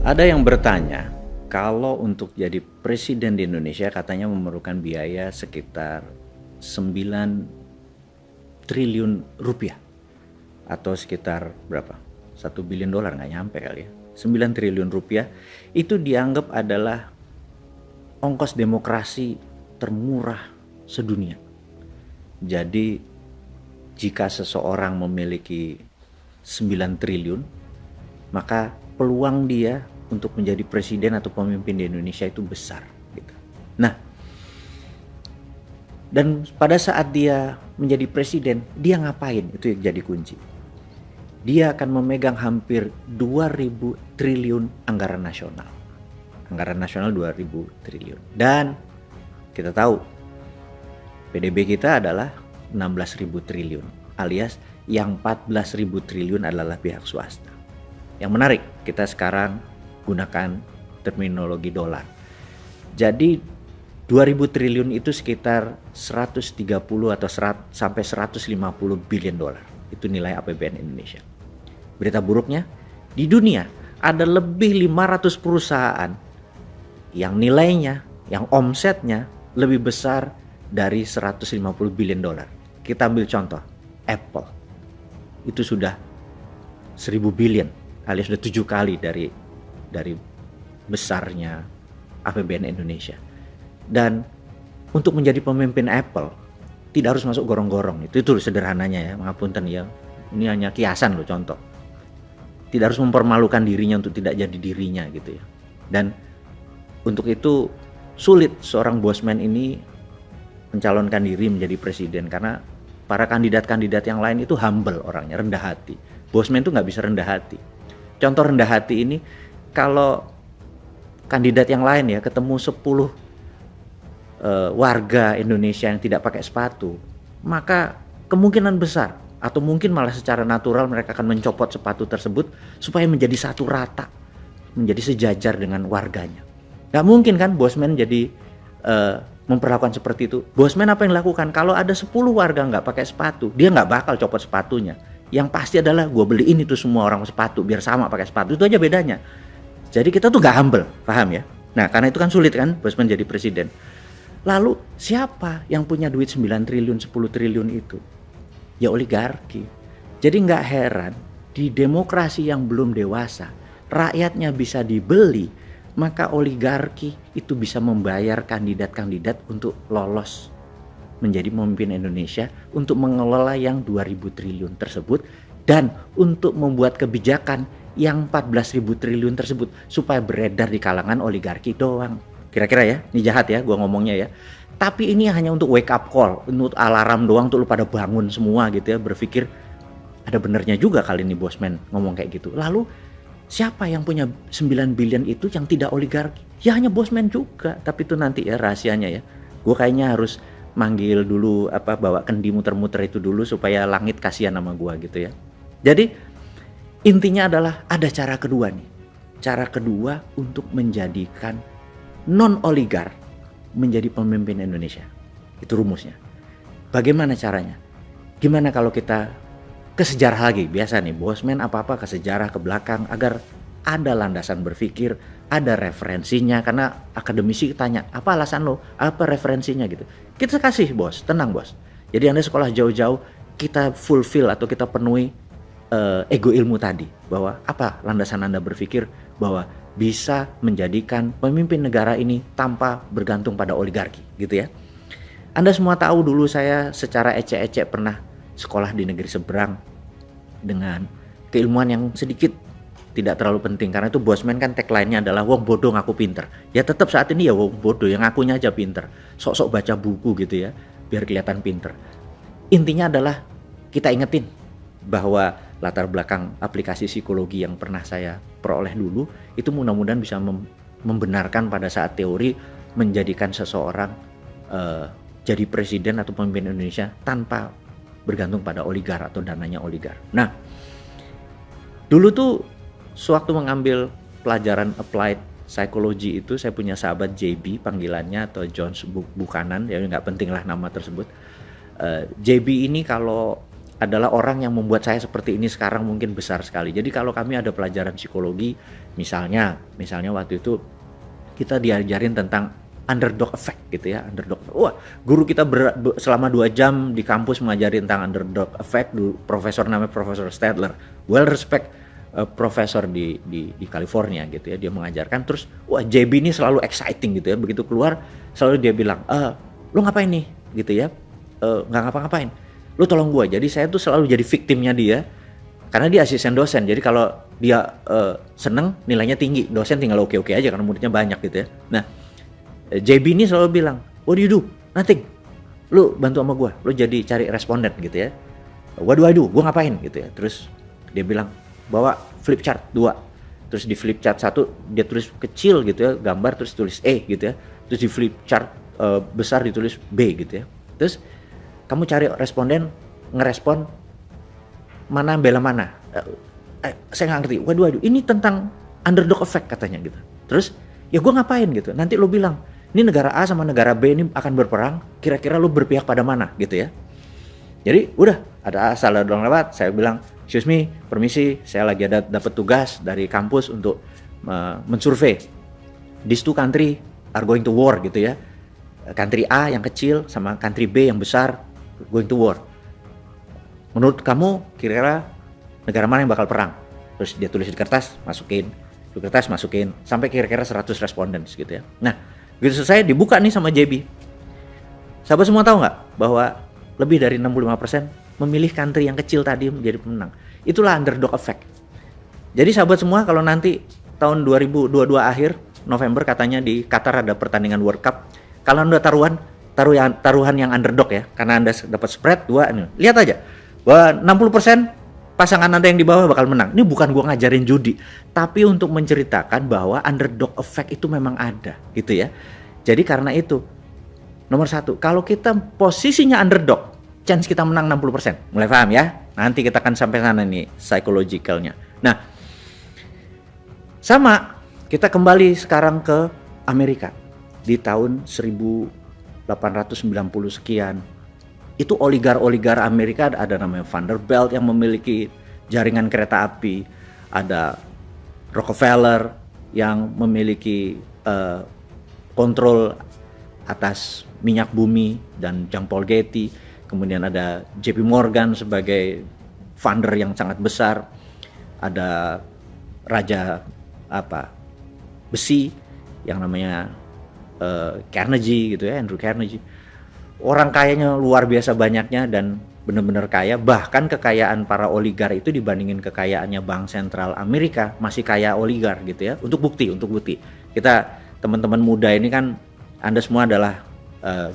Ada yang bertanya, kalau untuk jadi presiden di Indonesia katanya memerlukan biaya sekitar 9 triliun rupiah. Atau sekitar berapa? 1 billion dolar, nggak nyampe kali ya. 9 triliun rupiah itu dianggap adalah ongkos demokrasi termurah sedunia. Jadi jika seseorang memiliki 9 triliun, maka peluang dia untuk menjadi presiden atau pemimpin di Indonesia itu besar gitu. Nah, dan pada saat dia menjadi presiden, dia ngapain? Itu yang jadi kunci. Dia akan memegang hampir 2.000 triliun anggaran nasional. Anggaran nasional 2.000 triliun. Dan kita tahu PDB kita adalah 16.000 triliun, alias yang 14.000 triliun adalah pihak swasta. Yang menarik, kita sekarang gunakan terminologi dolar. Jadi 2.000 triliun itu sekitar 130 atau sampai 150 billion dolar. Itu nilai APBN Indonesia. Berita buruknya, di dunia ada lebih 500 perusahaan yang nilainya, yang omsetnya lebih besar dari 150 billion dolar. Kita ambil contoh, Apple. Itu sudah 1.000 billion, alias sudah 7 kali dari besarnya APBN Indonesia. Dan untuk menjadi pemimpin Apple tidak harus masuk gorong-gorong. Itu sederhananya ya, ngapunten ya. Ini hanya kiasan loh, contoh. Tidak harus mempermalukan dirinya untuk tidak jadi dirinya gitu ya. Dan untuk itu sulit seorang bosman ini mencalonkan diri menjadi presiden, karena para kandidat-kandidat yang lain itu humble orangnya, rendah hati. Bosman itu nggak bisa rendah hati. Contoh rendah hati ini, kalau kandidat yang lain ya ketemu 10 warga Indonesia yang tidak pakai sepatu, maka kemungkinan besar atau mungkin malah secara natural mereka akan mencopot sepatu tersebut supaya menjadi satu rata, menjadi sejajar dengan warganya. Gak mungkin kan bosman jadi memperlakukan seperti itu. Bosman apa yang dilakukan? Kalau ada 10 warga nggak pakai sepatu, dia nggak bakal copot sepatunya. Yang pasti adalah gue beliin itu semua orang sepatu biar sama pakai sepatu. Itu aja bedanya. Jadi kita tuh gak humble, paham ya? Nah, karena itu kan sulit kan bosman jadi presiden. Lalu siapa yang punya duit 9 triliun, 10 triliun itu? Ya oligarki. Jadi gak heran di demokrasi yang belum dewasa, rakyatnya bisa dibeli, maka oligarki itu bisa membayar kandidat-kandidat untuk lolos menjadi pemimpin Indonesia, untuk mengelola yang 2.000 triliun tersebut, dan untuk membuat kebijakan yang 14.000 triliun tersebut supaya beredar di kalangan oligarki doang. Kira-kira ya, ini jahat ya gua ngomongnya ya. Tapi ini hanya untuk wake up call, untuk alarm doang, untuk lu pada bangun semua gitu ya, berpikir ada benernya juga kali ini bosman ngomong kayak gitu. Lalu siapa yang punya 9 billion itu yang tidak oligarki? Ya hanya bosman juga, tapi itu nanti ya rahasianya ya. Gue kayaknya harus manggil dulu bawa kendi muter-muter itu dulu supaya langit kasihan sama gue gitu ya. Jadi intinya adalah ada cara kedua nih. Cara kedua untuk menjadikan non-oligar menjadi pemimpin Indonesia. Itu rumusnya. Bagaimana caranya? Gimana kalau kita ke sejarah lagi? Biasa nih bosman apa-apa ke sejarah, ke belakang, agar ada landasan berpikir, ada referensinya. Karena akademisi tanya, apa alasan lo? Apa referensinya gitu. Kita kasih bos, tenang bos. Jadi Anda sekolah jauh-jauh, kita fulfill atau kita penuhi ego ilmu tadi. Bahwa apa landasan Anda berpikir bahwa bisa menjadikan pemimpin negara ini tanpa bergantung pada oligarki gitu ya. Anda semua tahu dulu saya secara ecek-ecek pernah sekolah di negeri seberang dengan keilmuan yang sedikit tidak terlalu penting, karena itu bosman kan tagline-nya adalah wong bodoh ngaku pinter. Ya tetap saat ini ya wong bodoh yang ngakunya aja pinter, sok-sok baca buku gitu ya biar kelihatan pinter. Intinya adalah kita ingetin bahwa latar belakang aplikasi psikologi yang pernah saya peroleh dulu itu mudah-mudahan bisa membenarkan pada saat teori menjadikan seseorang jadi presiden atau pemimpin Indonesia tanpa bergantung pada oligar atau dananya oligar. Nah, dulu tuh sewaktu mengambil pelajaran applied psychology itu saya punya sahabat JB panggilannya, atau John Buchanan, ya nggak penting lah nama tersebut. JB ini kalau adalah orang yang membuat saya seperti ini sekarang mungkin besar sekali. Jadi kalau kami ada pelajaran psikologi, misalnya waktu itu kita diajarin tentang underdog effect gitu ya, underdog. Wah, guru kita selama 2 jam di kampus mengajarin tentang underdog effect. Profesor namanya Profesor Stadler, well respect profesor di California gitu ya, dia mengajarkan. Terus wah, JB ini selalu exciting gitu ya, begitu keluar selalu dia bilang, lu ngapain nih gitu ya, nggak ngapa-ngapain, lu tolong gua. Jadi saya tuh selalu jadi victimnya dia, karena dia asisten dosen. Jadi kalau dia seneng, nilainya tinggi, dosen tinggal oke-oke aja karena muridnya banyak gitu ya. Nah, JB ini selalu bilang, what do you do? Nothing. Lu bantu sama gua, lu jadi cari responden gitu ya. What do I do? Gua ngapain gitu ya. Terus dia bilang, bawa flip chart 2. Terus di flip chart 1 dia tulis kecil gitu ya, gambar, terus tulis E gitu ya. Terus di flip chart besar ditulis B gitu ya. Terus kamu cari responden, ngerespon mana bela mana. Saya nggak ngerti. Waduh, ini tentang underdog effect katanya gitu. Terus ya gue ngapain gitu. Nanti lo bilang, ini negara A sama negara B ini akan berperang. Kira-kira lo berpihak pada mana gitu ya. Jadi udah ada salah dong lewat. Saya bilang, excuse me, permisi, saya lagi ada dapat tugas dari kampus untuk mensurvey. These two country are going to war gitu ya. Country A yang kecil sama country B yang besar going to war. Menurut kamu kira-kira negara mana yang bakal perang? Terus dia tulis di kertas, masukin. Di kertas masukin sampai kira-kira 100 respondents gitu ya. Nah, begitu selesai dibuka nih sama JB. Sahabat semua tahu nggak bahwa lebih dari 65% memilih country yang kecil tadi menjadi pemenang. Itulah underdog effect. Jadi sahabat semua, kalau nanti tahun 2022 akhir November katanya di Qatar ada pertandingan World Cup. Kalau Anda taruhan yang underdog ya, karena Anda dapat spread 2 nih. Lihat aja bahwa 60% pasangan Anda yang di bawah bakal menang. Ini bukan gua ngajarin judi, tapi untuk menceritakan bahwa underdog effect itu memang ada gitu ya. Jadi karena itu nomor 1, kalau kita posisinya underdog, chance kita menang 60%. Mulai paham ya? Nanti kita akan sampai sana nih psychologicalnya. Nah, sama kita kembali sekarang ke Amerika di tahun 1890 sekian. Itu oligar Amerika, ada namanya Vanderbilt yang memiliki jaringan kereta api, ada Rockefeller yang memiliki kontrol atas minyak bumi dan Jean Paul Getty, kemudian ada JP Morgan sebagai funder yang sangat besar, ada raja besi yang namanya Carnegie gitu ya, Andrew Carnegie. Orang kayanya luar biasa banyaknya dan benar-benar kaya. Bahkan kekayaan para oligar itu dibandingin kekayaannya Bank Sentral Amerika masih kaya oligar gitu ya. Untuk bukti. Kita teman-teman muda ini kan, Anda semua adalah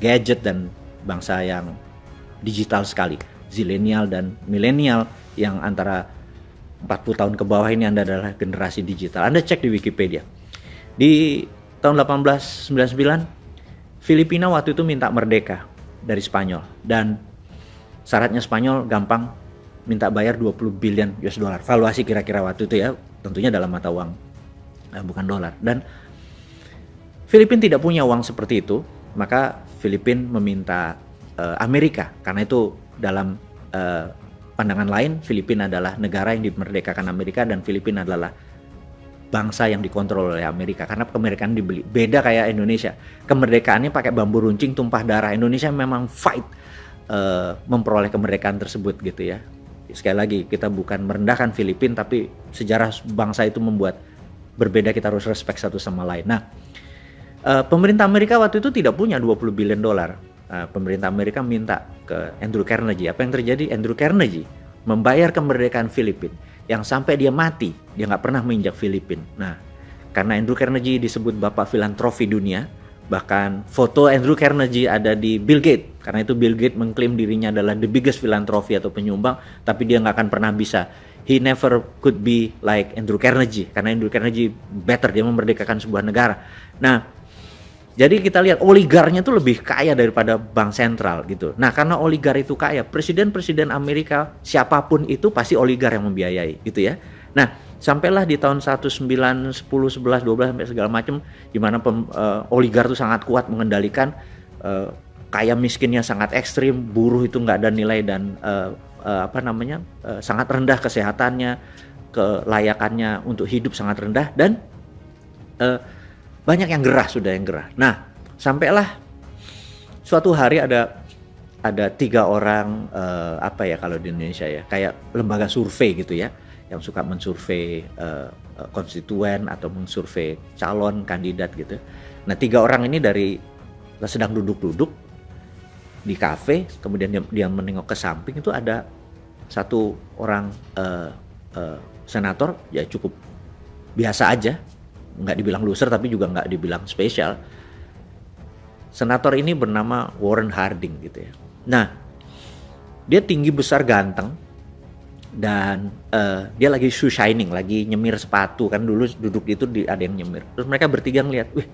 gadget dan bangsa yang digital sekali. Zilenial dan milenial yang antara 40 tahun ke bawah ini Anda adalah generasi digital. Anda cek di Wikipedia. Di tahun 1899 Filipina waktu itu minta merdeka dari Spanyol, dan syaratnya Spanyol gampang, minta bayar 20 billion US dollar. Valuasi kira-kira waktu itu ya, tentunya dalam mata uang, bukan dolar. Dan Filipina tidak punya uang seperti itu, maka Filipina meminta Amerika, karena itu dalam pandangan lain Filipina adalah negara yang dimerdekakan Amerika dan Filipina adalah bangsa yang dikontrol oleh Amerika, karena kemerdekaan dibeli. Beda kayak Indonesia, kemerdekaannya pakai bambu runcing tumpah darah. Indonesia memang fight memperoleh kemerdekaan tersebut gitu ya. Sekali lagi, kita bukan merendahkan Filipina, tapi sejarah bangsa itu membuat berbeda, kita harus respect satu sama lain. Nah, pemerintah Amerika waktu itu tidak punya 20 billion dolar. Pemerintah Amerika minta ke Andrew Carnegie. Apa yang terjadi? Andrew Carnegie membayar kemerdekaan Filipina, yang sampai dia mati dia nggak pernah menginjak Filipina. Nah, karena Andrew Carnegie disebut bapak filantropi dunia, bahkan foto Andrew Carnegie ada di Bill Gates. Karena itu Bill Gates mengklaim dirinya adalah the biggest filantropi atau penyumbang, tapi dia nggak akan pernah bisa. He never could be like Andrew Carnegie, karena Andrew Carnegie better, dia memerdekakan sebuah negara. Nah, jadi kita lihat oligarnya itu lebih kaya daripada bank sentral gitu. Nah, karena oligar itu kaya, presiden-presiden Amerika siapapun itu pasti oligar yang membiayai gitu ya. Nah, sampailah di tahun 1910, 11, 12 sampai segala macam, di mana oligar itu sangat kuat mengendalikan, kaya miskinnya sangat ekstrim, buruh itu nggak ada nilai dan sangat rendah kesehatannya, kelayakannya untuk hidup sangat rendah, dan banyak yang gerah, sudah yang gerah. Nah, sampailah suatu hari ada 3 orang kalau di Indonesia ya, kayak lembaga survei gitu ya, yang suka mensurvei konstituen atau mensurvei calon kandidat gitu. Nah, 3 orang ini sedang duduk-duduk di kafe, kemudian dia menengok ke samping, itu ada satu orang senator, ya cukup biasa aja, nggak dibilang loser tapi juga nggak dibilang spesial. Senator ini bernama Warren Harding gitu ya. Nah, dia tinggi, besar, ganteng, dan dia lagi shoe shining, lagi nyemir sepatu, kan dulu duduk itu ada yang nyemir. Terus mereka bertiga ngeliat, wih,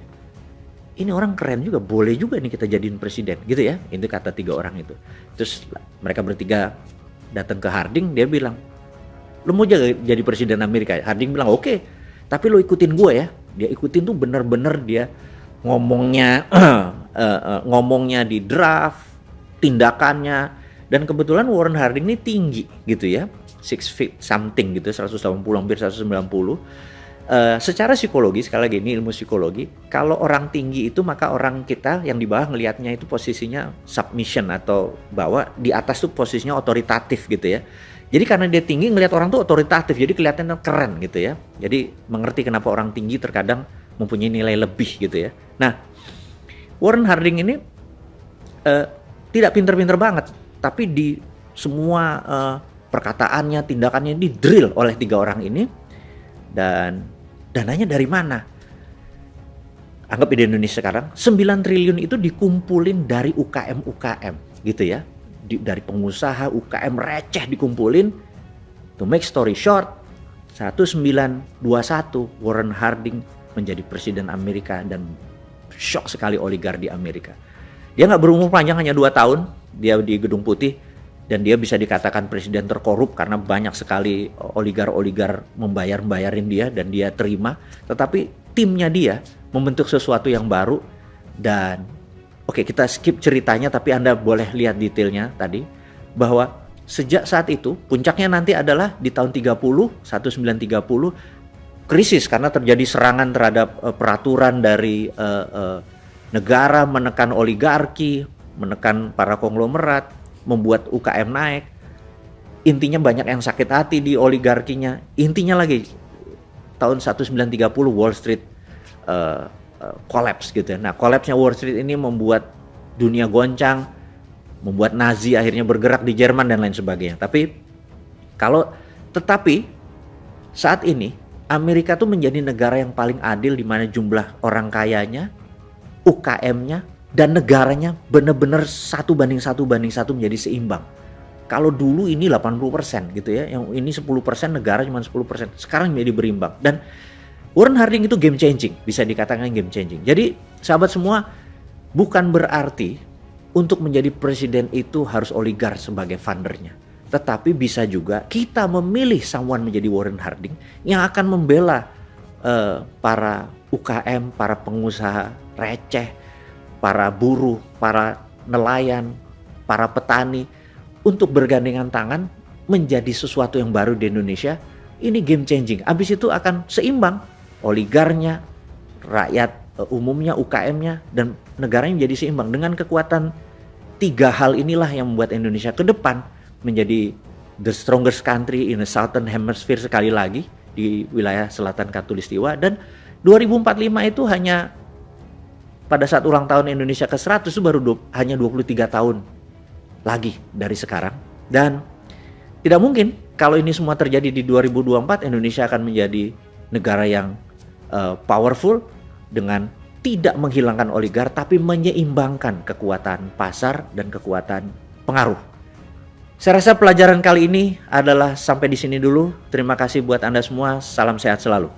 ini orang keren juga, boleh juga nih kita jadiin presiden gitu ya. Itu kata 3 orang itu. Terus mereka bertiga datang ke Harding, dia bilang, lo mau jadi presiden Amerika? Harding bilang, oke, tapi lo ikutin gue ya. Dia ikutin tuh bener-bener, dia ngomongnya ngomongnya di draft, tindakannya. Dan kebetulan Warren Harding ini tinggi gitu ya, 6 feet something gitu, 180 hampir 190. Secara psikologi, sekali lagi ini ilmu psikologi, kalau orang tinggi itu maka orang kita yang di bawah ngelihatnya itu posisinya submission, atau bahwa di atas tuh posisinya otoritatif gitu ya. Jadi karena dia tinggi, ngelihat orang tuh otoritatif, jadi kelihatannya keren gitu ya. Jadi mengerti kenapa orang tinggi terkadang mempunyai nilai lebih gitu ya. Nah, Warren Harding ini tidak pinter-pinter banget, tapi di semua perkataannya, tindakannya di drill oleh 3 orang ini. Dan dananya dari mana? Anggap di Indonesia sekarang 9 triliun itu dikumpulin dari UKM gitu ya. Dari pengusaha UKM receh dikumpulin. To make story short, 1921 Warren Harding menjadi presiden Amerika, dan shock sekali oligar di Amerika. Dia nggak berumur panjang, hanya 2 tahun dia di Gedung Putih, dan dia bisa dikatakan presiden terkorup karena banyak sekali oligar-oligar membayarin dia, dan dia terima. Tetapi timnya dia membentuk sesuatu yang baru. Dan oke, kita skip ceritanya, tapi Anda boleh lihat detailnya tadi, bahwa sejak saat itu puncaknya nanti adalah di tahun 1930 krisis karena terjadi serangan terhadap peraturan dari negara, menekan oligarki, menekan para konglomerat, membuat UKM naik. Intinya banyak yang sakit hati di oligarkinya. Intinya lagi tahun 1930 Wall Street collapse gitu ya. Nah, collapse-nya Wall Street ini membuat dunia goncang, membuat Nazi akhirnya bergerak di Jerman dan lain sebagainya. Tetapi saat ini Amerika tuh menjadi negara yang paling adil, di mana jumlah orang kayanya, UKM-nya, dan negaranya benar-benar 1:1 menjadi seimbang. Kalau dulu ini 80% gitu ya, yang ini 10%, negara cuma 10%. Sekarang menjadi berimbang. Dan Warren Harding itu game changing, bisa dikatakan game changing. Jadi sahabat semua, bukan berarti untuk menjadi presiden itu harus oligar sebagai fundernya. Tetapi bisa juga kita memilih someone menjadi Warren Harding yang akan membela para UKM, para pengusaha receh, para buruh, para nelayan, para petani, untuk bergandengan tangan menjadi sesuatu yang baru di Indonesia. Ini game changing. Habis itu akan seimbang, oligarnya, rakyat umumnya, UKM-nya, dan negaranya menjadi seimbang. Dengan kekuatan 3 hal inilah yang membuat Indonesia ke depan menjadi the strongest country in the southern hemisphere sekali lagi di wilayah selatan Katulistiwa. Dan 2045 itu hanya pada saat ulang tahun Indonesia ke-100 itu baru hanya 23 tahun lagi dari sekarang. Dan tidak mungkin kalau ini semua terjadi di 2024, Indonesia akan menjadi negara yang powerful dengan tidak menghilangkan oligar, tapi menyeimbangkan kekuatan pasar dan kekuatan pengaruh. Saya rasa pelajaran kali ini adalah sampai di sini dulu. Terima kasih buat Anda semua. Salam sehat selalu.